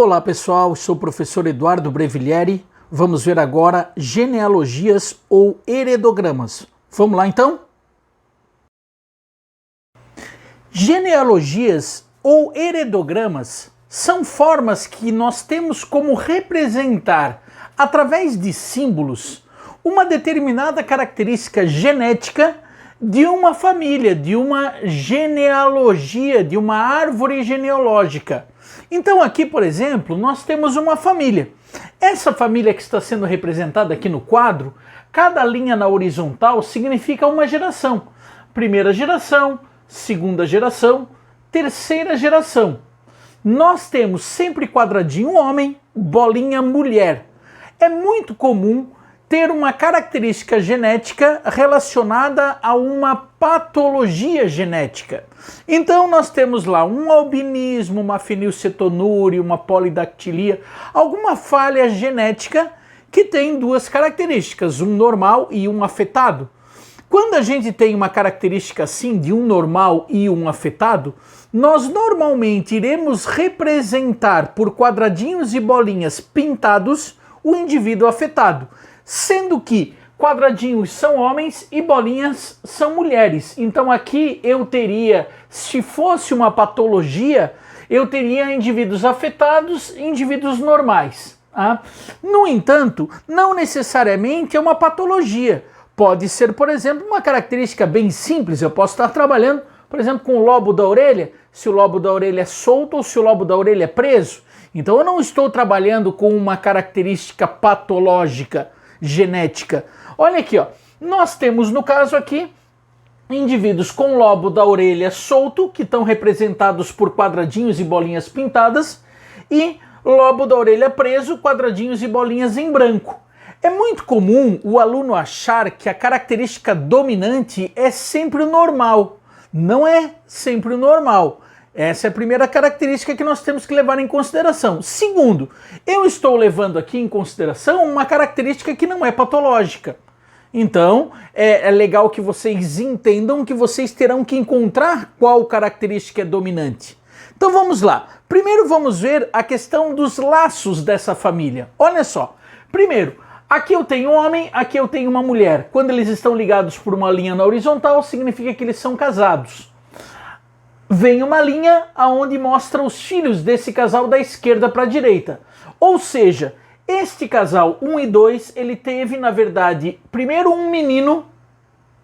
Olá pessoal, sou o professor Eduardo Breviglieri. Vamos ver agora genealogias ou heredogramas. Vamos lá então? Genealogias ou heredogramas são formas que nós temos como representar, através de símbolos, uma determinada característica genética de uma família, de uma genealogia, de uma árvore genealógica. Então aqui, por exemplo, nós temos uma família. Essa família que está sendo representada aqui no quadro, cada linha na horizontal significa uma geração. Primeira geração, segunda geração, terceira geração. Nós temos sempre quadradinho homem, bolinha mulher. É muito comum ter uma característica genética relacionada a uma patologia genética. Então nós temos lá um albinismo, uma fenilcetonúria, uma polidactilia, alguma falha genética que tem duas características, um normal e um afetado. Quando a gente tem uma característica assim de um normal e um afetado, nós normalmente iremos representar por quadradinhos e bolinhas pintados o indivíduo afetado, sendo que quadradinhos são homens e bolinhas são mulheres. Então aqui eu teria, se fosse uma patologia, eu teria indivíduos afetados e indivíduos normais. Tá? No entanto, não necessariamente é uma patologia. Pode ser, por exemplo, uma característica bem simples. Eu posso estar trabalhando, por exemplo, com o lobo da orelha, se o lobo da orelha é solto ou se o lobo da orelha é preso. Então eu não estou trabalhando com uma característica patológica, genética. Olha aqui, ó. Nós temos no caso aqui indivíduos com lobo da orelha solto, que estão representados por quadradinhos e bolinhas pintadas, e lobo da orelha preso, quadradinhos e bolinhas em branco. É muito comum o aluno achar que a característica dominante é sempre o normal. Não é sempre o normal. Essa é a primeira característica que nós temos que levar em consideração. Segundo, eu estou levando aqui em consideração uma característica que não é patológica. Então, é legal que vocês entendam que vocês terão que encontrar qual característica é dominante. Então vamos lá. Primeiro vamos ver a questão dos laços dessa família. Olha só. Primeiro, aqui eu tenho um homem, aqui eu tenho uma mulher. Quando eles estão ligados por uma linha na horizontal, significa que eles são casados. Vem uma linha onde mostra os filhos desse casal da esquerda para a direita. Ou seja, este casal 1 e 2, ele teve, na verdade, primeiro um menino,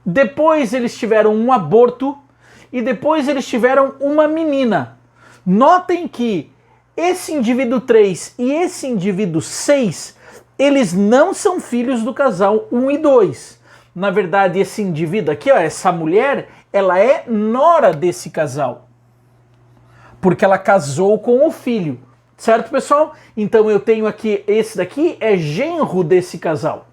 depois eles tiveram um aborto e depois eles tiveram uma menina. Notem que esse indivíduo 3 e esse indivíduo 6, eles não são filhos do casal 1 e 2. Na verdade, esse indivíduo aqui, ó, essa mulher, ela é nora desse casal, porque ela casou com o filho, certo, pessoal? Então eu tenho aqui, esse daqui é genro desse casal,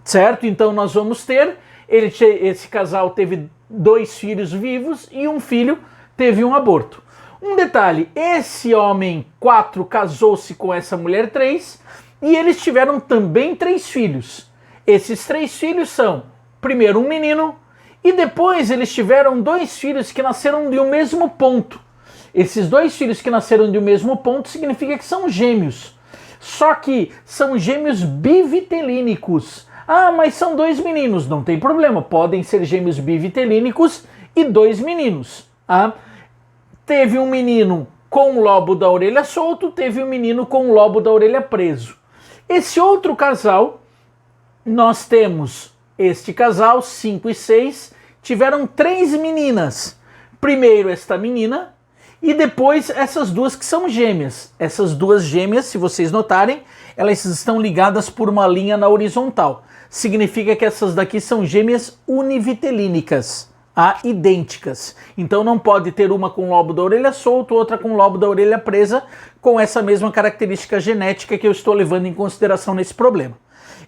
certo? Então nós vamos ter, esse casal teve 2 filhos vivos e um filho teve um aborto. Um detalhe, esse homem 4 casou-se com essa mulher 3 e eles tiveram também 3 filhos. Esses 3 filhos são, primeiro um menino, e depois eles tiveram 2 filhos que nasceram de um mesmo ponto. Esses 2 filhos que nasceram de um mesmo ponto significa que são gêmeos. Só que são gêmeos bivitelínicos. Ah, mas são 2 meninos. Não tem problema, podem ser gêmeos bivitelínicos e 2 meninos. Ah, teve um menino com o lobo da orelha solto, teve um menino com o lobo da orelha preso. Esse outro casal, nós temos este casal, 5 e 6, tiveram 3 meninas. Primeiro esta menina e depois essas duas que são gêmeas. Essas duas gêmeas, se vocês notarem, elas estão ligadas por uma linha na horizontal. Significa que essas daqui são gêmeas univitelínicas, idênticas. Então não pode ter uma com lobo da orelha solto, outra com lobo da orelha presa, com essa mesma característica genética que eu estou levando em consideração nesse problema.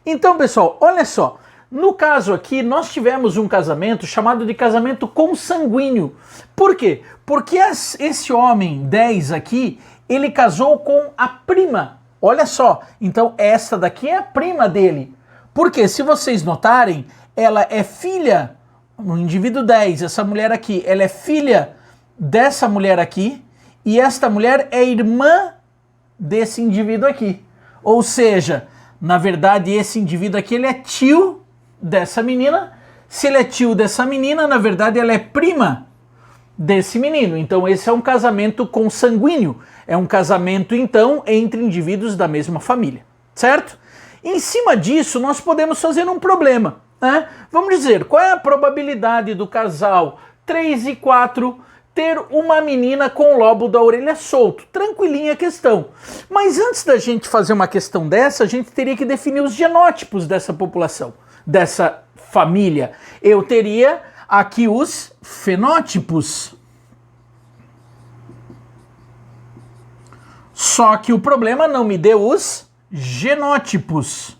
Então, pessoal, olha só. No caso aqui, nós tivemos um casamento chamado de casamento consanguíneo. Por quê? Porque esse homem 10 aqui, ele casou com a prima. Olha só, então essa daqui é a prima dele. Porque se vocês notarem, ela é filha, no indivíduo 10, essa mulher aqui, ela é filha dessa mulher aqui, e esta mulher é irmã desse indivíduo aqui. Ou seja, na verdade esse indivíduo aqui ele é tio dessa menina. Se ele é tio dessa menina, na verdade ela é prima desse menino. Então esse é um casamento consanguíneo. É um casamento então entre indivíduos da mesma família, certo? Em cima disso nós podemos fazer um problema, né? Vamos dizer, qual é a probabilidade do casal 3 e 4 ter uma menina com o lobo da orelha solto? Tranquilinha a questão. Mas antes da gente fazer uma questão dessa, a gente teria que definir os genótipos dessa população, dessa família. Eu teria aqui os fenótipos. Só que o problema não me deu os genótipos.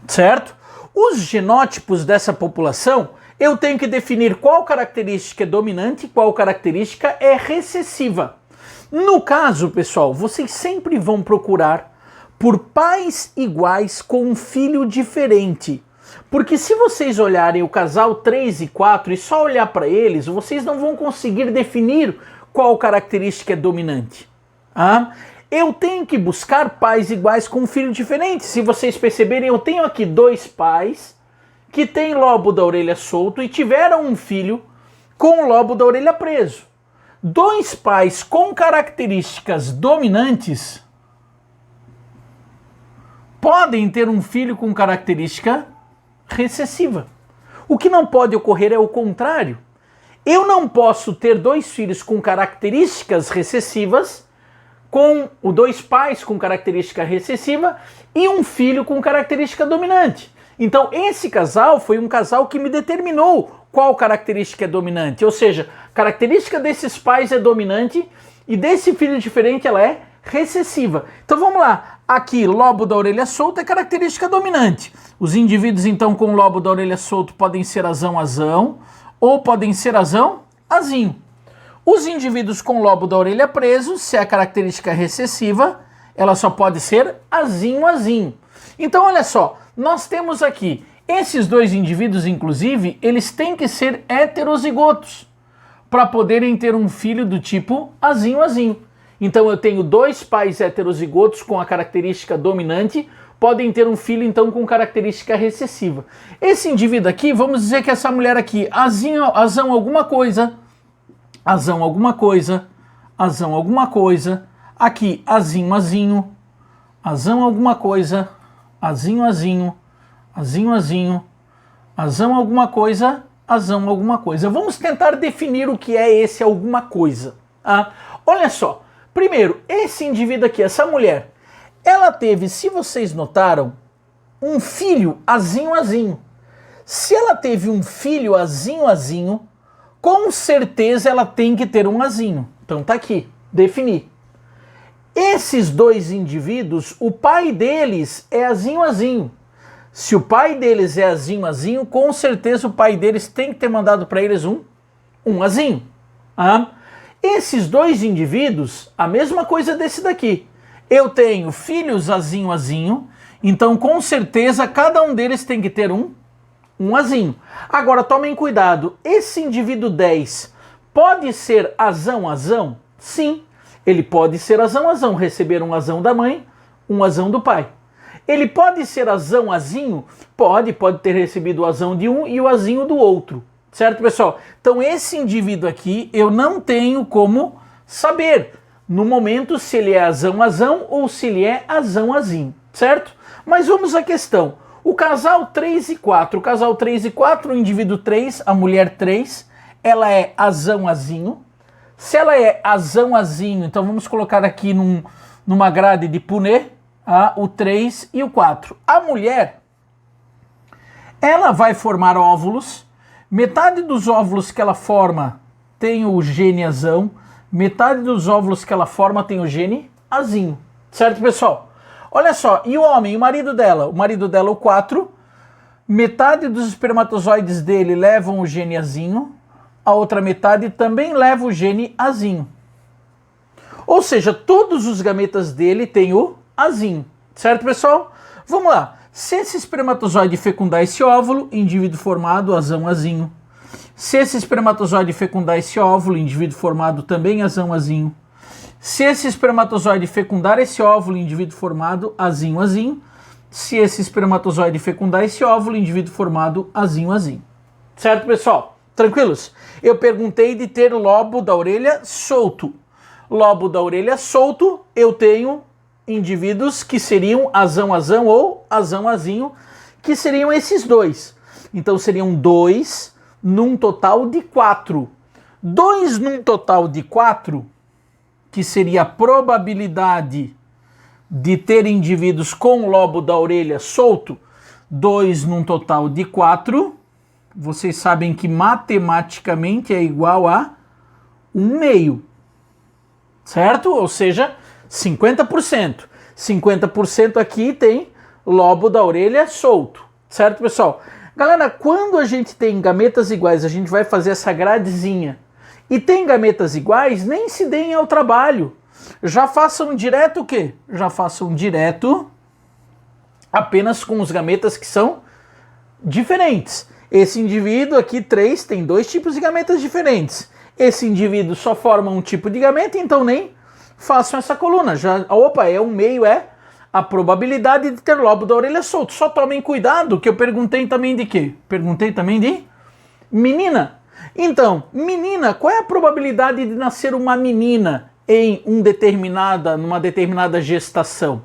Certo? Os genótipos dessa população, eu tenho que definir qual característica é dominante e qual característica é recessiva. No caso, pessoal, vocês sempre vão procurar por pais iguais com um filho diferente. Porque se vocês olharem o casal 3 e 4 e só olhar para eles, vocês não vão conseguir definir qual característica é dominante. Eu tenho que buscar pais iguais com um filho diferente. Se vocês perceberem, eu tenho aqui 2 pais que têm lobo da orelha solto e tiveram um filho com o lobo da orelha preso. 2 pais com características dominantes podem ter um filho com característica recessiva. O que não pode ocorrer é o contrário. Eu não posso ter 2 filhos com características recessivas, com 2 pais com característica recessiva e um filho com característica dominante. Então esse casal foi um casal que me determinou qual característica é dominante. Ou seja, a característica desses pais é dominante e desse filho diferente ela é recessiva. Então vamos lá. Aqui, lobo da orelha solta é característica dominante. Os indivíduos então com lobo da orelha solto podem ser azão ou podem ser azinho. Os indivíduos com lobo da orelha preso, se a característica é recessiva, ela só pode ser azinho. Então olha só, nós temos aqui, esses 2 indivíduos inclusive, eles têm que ser heterozigotos para poderem ter um filho do tipo azinho. Então eu tenho 2 pais heterozigotos com a característica dominante, podem ter um filho então com característica recessiva. Esse indivíduo aqui, vamos dizer que essa mulher aqui, azão alguma coisa, aqui azinho, azão alguma coisa, azinho, azão alguma coisa. Vamos tentar definir o que é esse alguma coisa. Olha só, primeiro, esse indivíduo aqui, essa mulher, ela teve, se vocês notaram, um filho azinho. Se ela teve um filho azinho, com certeza ela tem que ter um azinho. Então tá aqui, definir. Esses 2 indivíduos, o pai deles é azinho. Se o pai deles é azinho, com certeza o pai deles tem que ter mandado para eles um azinho. Esses 2 indivíduos, a mesma coisa desse daqui. Eu tenho filhos azinho, então com certeza cada um deles tem que ter um azinho. Agora tomem cuidado, esse indivíduo 10 pode ser azão? Sim, ele pode ser azão, receber um azão da mãe, um azão do pai. Ele pode ser azinho? Pode ter recebido o azão de um e o azinho do outro. Certo, pessoal? Então esse indivíduo aqui eu não tenho como saber no momento se ele é azão ou se ele é azinho, certo? Mas vamos à questão. O casal 3 e 4, o indivíduo 3, a mulher 3, ela é azinho. Se ela é azinho, então vamos colocar aqui numa grade de punê, o 3 e o 4. A mulher, ela vai formar óvulos. Metade dos óvulos que ela forma tem o gene azão, metade dos óvulos que ela forma tem o gene azinho. Certo, pessoal? Olha só, e o homem, o marido dela, o 4, metade dos espermatozoides dele levam o gene azinho, a outra metade também leva o gene azinho. Ou seja, todos os gametas dele têm o azinho. Certo, pessoal? Vamos lá. Se esse espermatozoide fecundar esse óvulo, indivíduo formado, azinho. Se esse espermatozoide fecundar esse óvulo, indivíduo formado também azão, azinho. Se esse espermatozoide fecundar esse óvulo, indivíduo formado, azinho, azinho. Se esse espermatozoide fecundar esse óvulo, indivíduo formado, azinho, azinho. Certo, pessoal? Tranquilos? Eu perguntei de ter lobo da orelha solto. Lobo da orelha solto, eu tenho indivíduos que seriam azão, azão ou azão, azinho, que seriam esses dois. Então seriam 2 num total de 4. 2 num total de 4, que seria a probabilidade de ter indivíduos com lobo da orelha solto, 2 num total de 4, vocês sabem que matematicamente é igual a 1/2, certo? Ou seja, 50%. 50% aqui tem lobo da orelha solto, certo, pessoal? Galera, quando a gente tem gametas iguais, a gente vai fazer essa gradezinha, e tem gametas iguais, nem se deem ao trabalho. Já façam direto o quê? Já façam direto apenas com os gametas que são diferentes. Esse indivíduo aqui, 3, tem 2 tipos de gametas diferentes. Esse indivíduo só forma um tipo de gameta, então nem façam essa coluna. Já, opa, é 1/2, é a probabilidade de ter lobo da orelha solto. Só tomem cuidado, que eu perguntei também de quê? Perguntei também de menina. Então, menina, qual é a probabilidade de nascer uma menina em numa determinada gestação?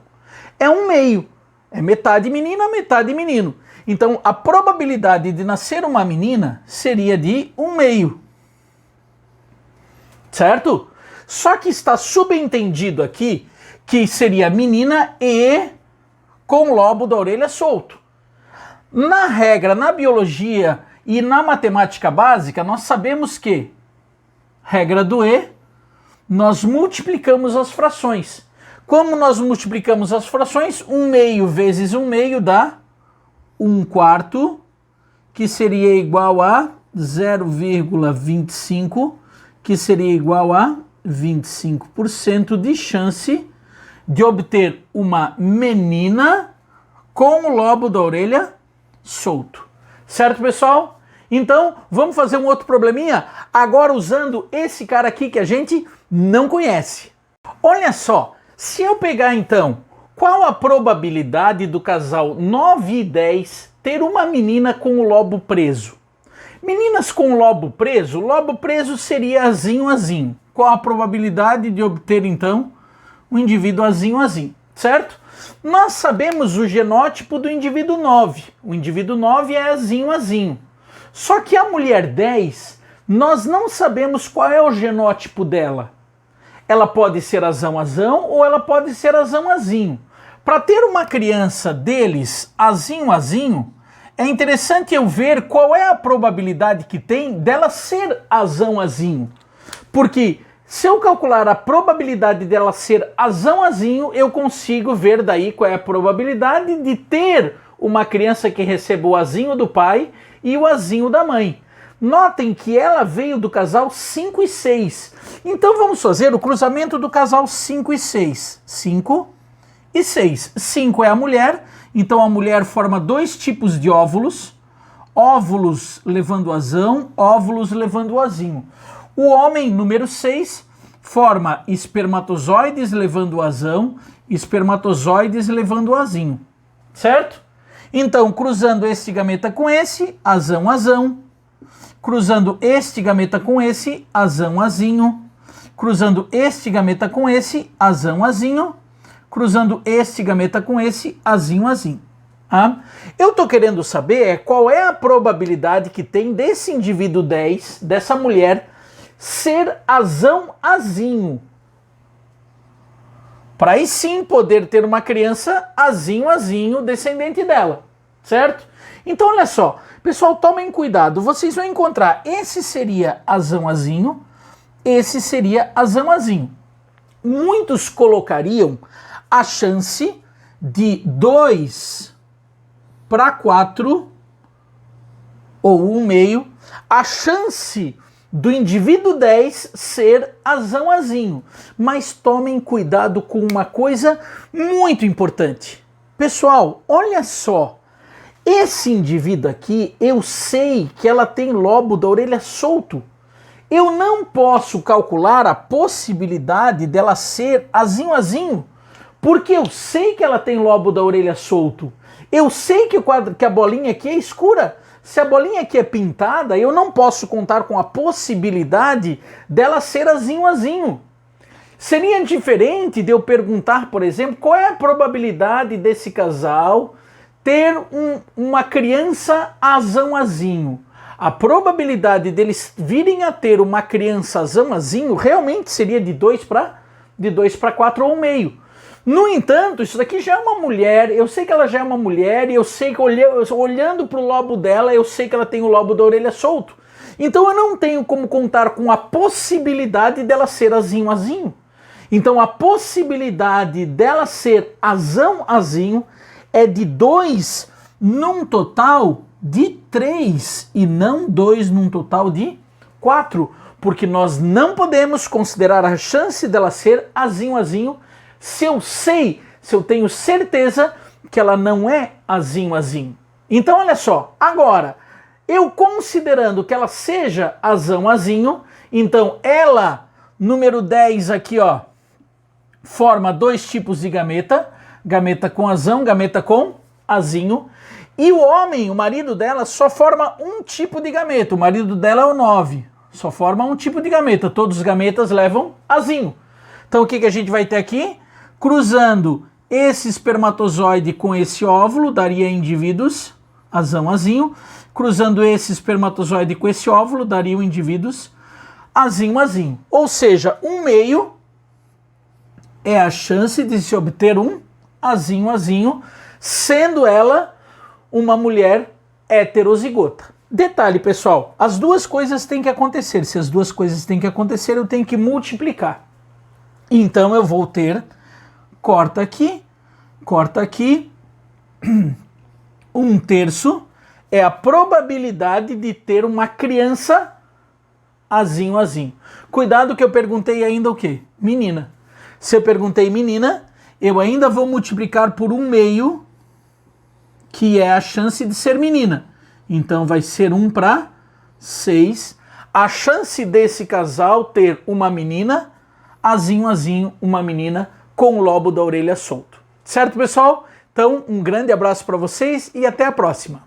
É 1/2. É metade menina, metade menino. Então, a probabilidade de nascer uma menina seria de 1/2. Certo? Só que está subentendido aqui que seria menina e com lobo da orelha solto. Na regra, na biologia e na matemática básica, nós sabemos que, regra do E, nós multiplicamos as frações. Como nós multiplicamos as frações? 1/2 vezes 1/2 dá 1/4, que seria igual a 0,25, que seria igual a 25% de chance de obter uma menina com o lobo da orelha solto. Certo, pessoal? Então, vamos fazer um outro probleminha, agora usando esse cara aqui que a gente não conhece. Olha só, se eu pegar então, qual a probabilidade do casal 9 e 10 ter uma menina com o lobo preso? Meninas com o lobo preso seria azinho, azinho. Qual a probabilidade de obter então um indivíduo azinho, azinho, certo? Nós sabemos o genótipo do indivíduo 9. O indivíduo 9 é azinho, azinho. Só que a mulher 10, nós não sabemos qual é o genótipo dela. Ela pode ser azão, azão ou ela pode ser azão, azinho. Para ter uma criança deles azinho, azinho, é interessante eu ver qual é a probabilidade que tem dela ser azão, azinho. Porque se eu calcular a probabilidade dela ser azão, azinho, eu consigo ver daí qual é a probabilidade de ter uma criança que receba o azinho do pai e o azinho da mãe. Notem que ela veio do casal 5 e 6. Então vamos fazer o cruzamento do casal 5 e 6. 5 e 6. 5 é a mulher, então a mulher forma 2 tipos de óvulos. Óvulos levando o azão, óvulos levando o azinho. O homem, número 6, forma espermatozoides levando o azão, espermatozoides levando o azinho. Certo? Então, cruzando este gameta com esse, azão, azão. Cruzando este gameta com esse, azão, azinho. Cruzando este gameta com esse, azão, azinho. Cruzando este gameta com esse, azinho, azinho. Ah? Eu estou querendo saber qual é a probabilidade que tem desse indivíduo 10, dessa mulher, ser azão, azinho. Para aí sim poder ter uma criança azinho, azinho, descendente dela. Certo? Então olha só, pessoal, tomem cuidado, vocês vão encontrar, esse seria azão, azinho, esse seria azão, azinho. Muitos colocariam a chance de 2/4 ou 1/2, a chance do indivíduo 10 ser azão, azinho. Mas tomem cuidado com uma coisa muito importante. Pessoal, olha só, Esse indivíduo aqui, eu sei que ela tem lobo da orelha solto. Eu não posso calcular a possibilidade dela ser azinho azinho, porque eu sei que ela tem lobo da orelha solto. Eu sei que a bolinha aqui é escura. Se a bolinha aqui é pintada, eu não posso contar com a possibilidade dela ser azinho azinho. Seria diferente de eu perguntar, por exemplo, qual é a probabilidade desse casal ter uma criança azão azinho. A probabilidade deles virem a ter uma criança azão azinho realmente seria de 2 para 4 ou meio. No entanto, isso daqui já é uma mulher, eu sei que ela já é uma mulher, e eu sei que olhando para o lobo dela, eu sei que ela tem o lobo da orelha solto. Então eu não tenho como contar com a possibilidade dela ser azinho azinho. Então a possibilidade dela ser azão azinho é de 2 num total de 3 e não 2 num total de 4, porque nós não podemos considerar a chance dela ser azinho azinho se eu tenho certeza que ela não é azinho azinho. Então olha só, agora, eu considerando que ela seja azão azinho, então ela, número 10 aqui, ó, forma 2 tipos de gameta, gameta com azão, gameta com azinho, e o homem, o marido dela, só forma um tipo de gameta, o marido dela é o 9, só forma um tipo de gameta, todos os gametas levam azinho. Então o que a gente vai ter aqui? Cruzando esse espermatozoide com esse óvulo, daria indivíduos azão azinho. Cruzando esse espermatozoide com esse óvulo, daria indivíduos azinho azinho. Ou seja, 1/2 é a chance de se obter um azinho azinho, sendo ela uma mulher heterozigota. Detalhe, pessoal, as duas coisas têm que acontecer. Se as duas coisas têm que acontecer, eu tenho que multiplicar. Então eu vou ter... corta aqui, 1/3 é a probabilidade de ter uma criança azinho azinho. Cuidado que eu perguntei ainda o quê? Menina. Se eu perguntei menina, eu ainda vou multiplicar por 1/2, que é a chance de ser menina. Então vai ser 1 para 6. A chance desse casal ter uma menina, azinho azinho, uma menina com o lobo da orelha solto. Certo, pessoal? Então, um grande abraço para vocês e até a próxima.